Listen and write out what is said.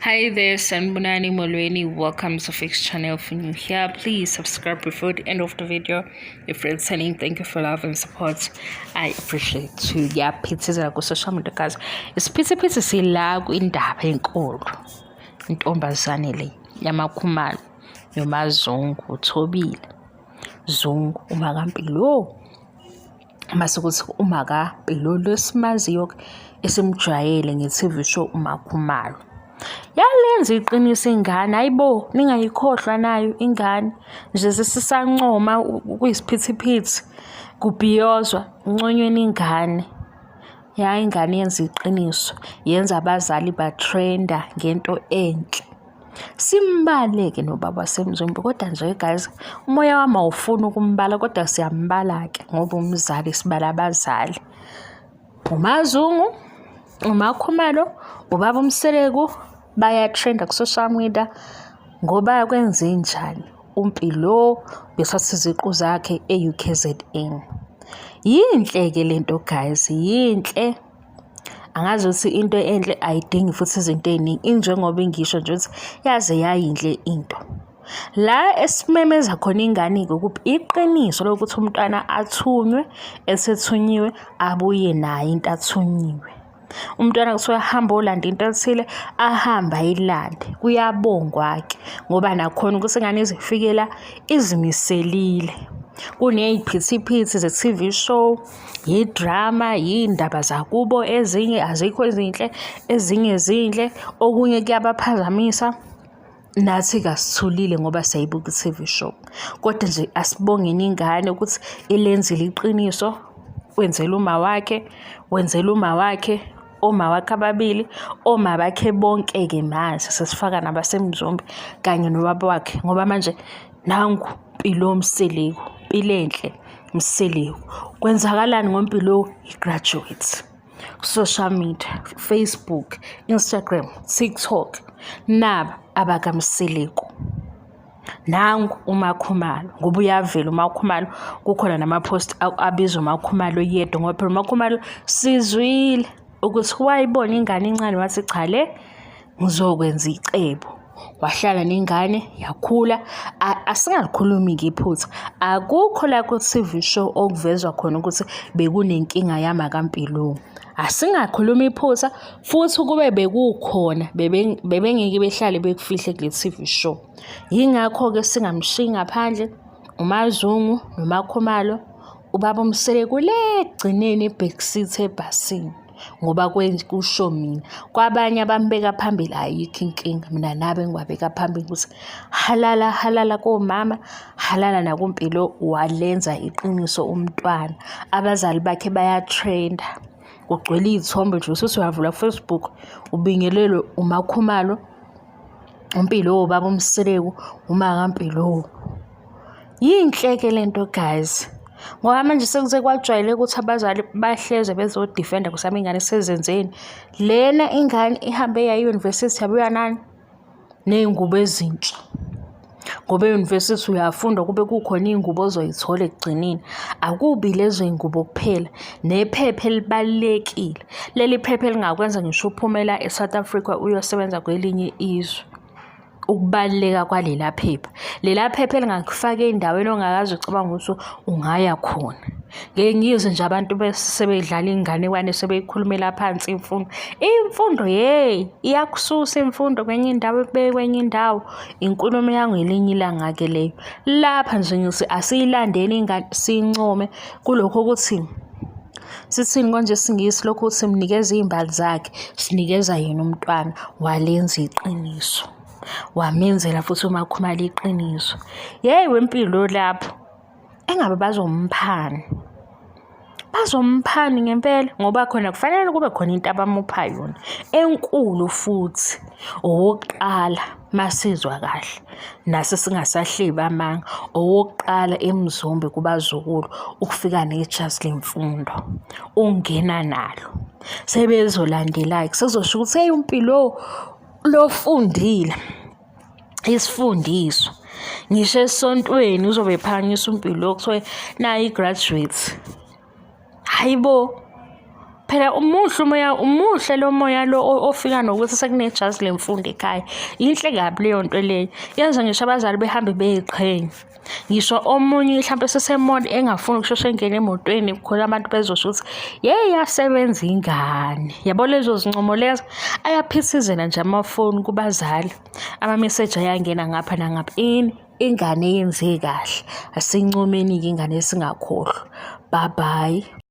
Hi there, Sanbunani Molweni. Welcome to Fix Channel. If you're new here, please subscribe before the end of the video. If you're returning, thank you for love and support. I appreciate you. Yeah, pizza ku social media guys. Pizza sila kwindaba enkulu. Intombazane le yamakhumalo yomazungu uThobile Zungu uMakampilo. Masekuthi uMakampilo lesimaziyo esimjwayele nge-TV show uMakhumalo. Yalenza iqiniso ingane, hayibo ningayikhohlwa nayo ingane nje sesisancoma kuyisiphithiphithi kubhiyozwa unconyweni ingane. Ya ingane yenza iqiniso, yenza abazali batrenda ngento enhle. Simbaleke nobaba semzombe kodwa nje guys umoya wami awufuna ukumbala kodwa siyambala ke ngoba umzali sibala abazali. uMazungu, uMakhumalo, ubaba uMseleku bayatrenda ku social media ngoba kwenze njani uMpilo besathi iziqu zakhe eUKZN. Yinhle ke lento guys, yinhle. Angazi ukuthi into enhle ayidingi futhi izinto eziningi injengoba ingisho nje ukuthi yaze yayinhle into. La esimemeza khona ingane ukuthi iqiniso lokuthi umntwana athunywe esethunyiwe abuye nayo into athunyiwe. Umntwana kuthiwa hamba olanda into ethile ahamba ayilande kuyabongwa ke ngoba nakhona ukuthi ingane izifikela izimiselile. Kuneziphithiphithi ze-TV show, yidrama, yindaba zakubo, ezinye azikho ezinhle, ezinye zinhle, okunye kuyabaphazamisa. Nathi kasithulile ngoba siyayibuka i-TV show. Kodwa nje asibongeni ingane ukuthi ilenzile iqiniso, wenzela uma wakhe, oma wakhe ababili, oma bakhe bonke ke manje sesifaka nabasemzombe kanye nobaba wakhe ngoba manje nangu Mpilo Mseleku, Mpilenhle Mseleku. Kwenzakalani ngoMpilo? I-graduate. Social media, Facebook, Instagram, TikTok, naba abakaMseleku. Nangu uMakhumalo ngoba uyavela uMakhumalo kukhona nama-post abizwa uMakhumalo yedwa ngoba phela uMakhumalo sizwile ukuthi wayibona ingane incane wathi cha le ngizokwenza icebo. Wahlala nengane yakhula. Asingalikhulumi ngephutha, akukho la ku-TV show okuvezwa khona ukuthi bekunenkinga yamaKampilo. Asingakhuluma iphutha futhi kube bekukhona bebengeke behlale bekufihle kule TV show. Yingakho ke singamshiyi ngaphandle uMazungu noMakhumalo, ubaba uMseleku le gcineni ebackseat ebhasini ngoba kusho mina. Kwabanye abambeka phambili ayikho inkinga, mina nabe ngiwabeka phambili ukuthi halala komama, halala nakuMpilo. Walenza iqiniso umntwana, abazali bakhe bayatrenda, kugcwele izithombe nje usuthi uyavula Facebook ubingelelwe uMakhumalo, uMpilo, ubaba uMseleku, uMakampilo. Yinhle ke lento guys ngoba manje sekuze kwajwayele ukuthi abazali bahleze bezodefenda kusami ingane sezenzeni. Lena ingane ihambe eya e-university yabuya nani ney'ngubo ezintsha ngoba e-university uyafunda kube kukhona iy'ngubo ozoyithola ekugcineni. Akubi lezo y'ngubo kuphela, nephepha elibalulekile. Leli phepha elingakwenza ngisho uphumela eSouth Africa uyosebenza kwelinye izwe. Ukubaluleka kwalela phepha, lela phepha elingakufaka endaweni ongakazi ucabanga ukuthi ungaya khona. Ngeke ngiyizwe nje abantu sebedlala inganekwane sebeyikhulumela phansi imfundo iyakususa imfundo kwenye indawo ekubeke kwenye indawo. Inkulumo yangu ngelinye ilanga ke leyo. Lapha nje ngithi asiyilandeni ingane sincome kulokho ukuthi sithini konje singisi lokho ukuthi simnikeza izimbali zakhe, sinikeza yena umntwana. Walenza iqiniso, wamenzela futhi uMakhumalo iqiniso. Wempilo lapho engabe bazomphani ngempela ngoba khona kufanele kube khona into abamupha yona enkulu futhi owokuqala masizwa kahle nase singasahlebe amanga. Owokuqala emzombe kubazukulu ukufika nejazi lemfundo ungena nalo sebezolandela ke sizosho ukuthi uMpilo lofundile isifundiso ngisho esontweni uzobe ephakanyisa uMpilo kuthiwe nayi graduate. Hayibo Phela umuhle lo moya lo ofika nokuthi sekunejazi lemfundo ekhaya. Yinhle kabi leyo nto leyo. Yenza ngisho abazali behambe beyiqhenya. Ngisho omunye mhlawumbe sesemona engafuni ukusheshe engene emotweni khona abantu bezosho ukuthi yasebenza ingane. Yabo lezo zincomo lezo ayaphithizela nje amafoni kubazali. Ama-message ayangena ngapha nangapha. Ingane yenze kahle. Asincomeni-ke ingane singakhohlwa. Bye bye.